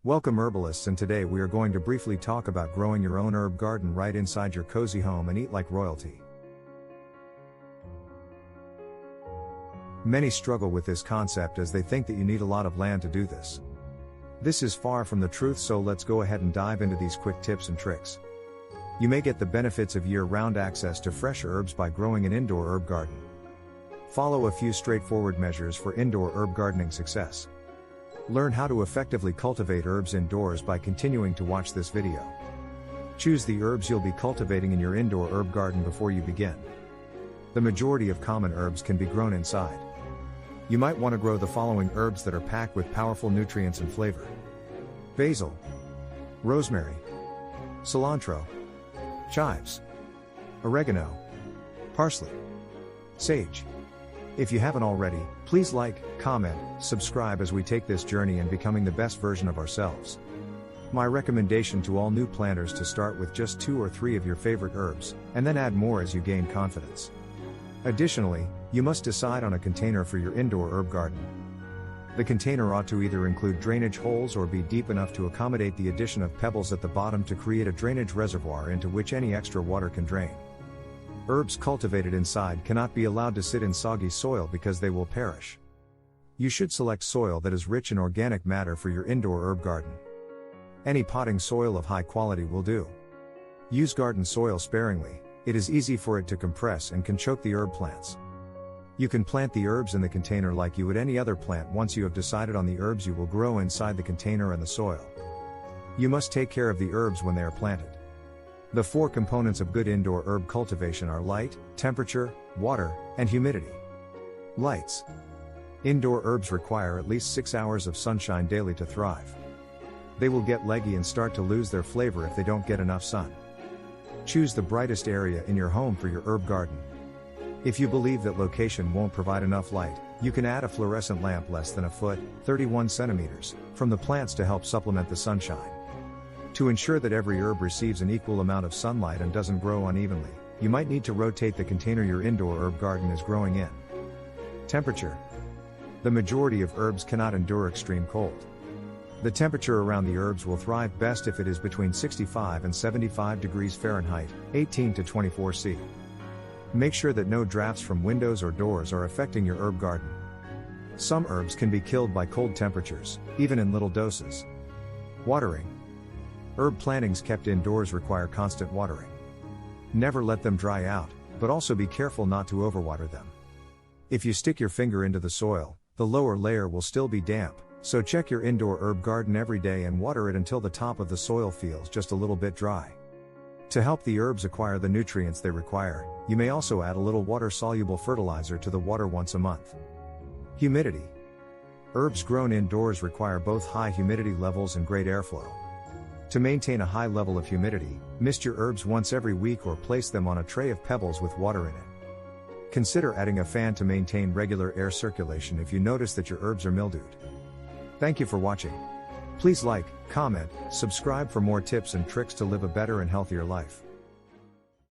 Welcome Herbalists, and today we are going to briefly talk about growing your own herb garden right inside your cozy home and eat like royalty. Many struggle with this concept as they think that you need a lot of land to do this. This is far from the truth, so let's go ahead and dive into these quick tips and tricks. You may get the benefits of year-round access to fresh herbs by growing an indoor herb garden. Follow a few straightforward measures for indoor herb gardening success. Learn how to effectively cultivate herbs indoors by continuing to watch this video. Choose the herbs you'll be cultivating in your indoor herb garden before you begin. The majority of common herbs can be grown inside. You might want to grow the following herbs that are packed with powerful nutrients and flavor: basil, rosemary, cilantro, chives, oregano, parsley, sage. If you haven't already, please like, comment, subscribe as we take this journey in becoming the best version of ourselves. My recommendation to all new planters to start with just 2 or 3 of your favorite herbs, and then add more as you gain confidence. Additionally, you must decide on a container for your indoor herb garden. The container ought to either include drainage holes or be deep enough to accommodate the addition of pebbles at the bottom to create a drainage reservoir into which any extra water can drain. Herbs cultivated inside cannot be allowed to sit in soggy soil because they will perish. You should select soil that is rich in organic matter for your indoor herb garden. Any potting soil of high quality will do. Use garden soil sparingly, it is easy for it to compress and can choke the herb plants. You can plant the herbs in the container like you would any other plant once you have decided on the herbs you will grow inside the container and the soil. You must take care of the herbs when they are planted. The 4 components of good indoor herb cultivation are light, temperature, water, and humidity. Lights. Indoor herbs require at least 6 hours of sunshine daily to thrive. They will get leggy and start to lose their flavor if they don't get enough sun. Choose the brightest area in your home for your herb garden. If you believe that location won't provide enough light, you can add a fluorescent lamp less than a foot, 31 centimeters, from the plants to help supplement the sunshine. To ensure that every herb receives an equal amount of sunlight and doesn't grow unevenly, you might need to rotate the container your indoor herb garden is growing in. Temperature. The majority of herbs cannot endure extreme cold. The temperature around the herbs will thrive best if it is between 65 and 75 degrees Fahrenheit, 18 to 24 C. Make sure that no drafts from windows or doors are affecting your herb garden. Some herbs can be killed by cold temperatures, even in little doses. Watering. Herb plantings kept indoors require constant watering. Never let them dry out, but also be careful not to overwater them. If you stick your finger into the soil, the lower layer will still be damp, so check your indoor herb garden every day and water it until the top of the soil feels just a little bit dry. To help the herbs acquire the nutrients they require, you may also add a little water-soluble fertilizer to the water once a month. Humidity. Herbs grown indoors require both high humidity levels and great airflow. To maintain a high level of humidity, mist your herbs once every week or place them on a tray of pebbles with water in it. Consider adding a fan to maintain regular air circulation if you notice that your herbs are mildewed. Thank you for watching. Please like, comment, subscribe for more tips and tricks to live a better and healthier life.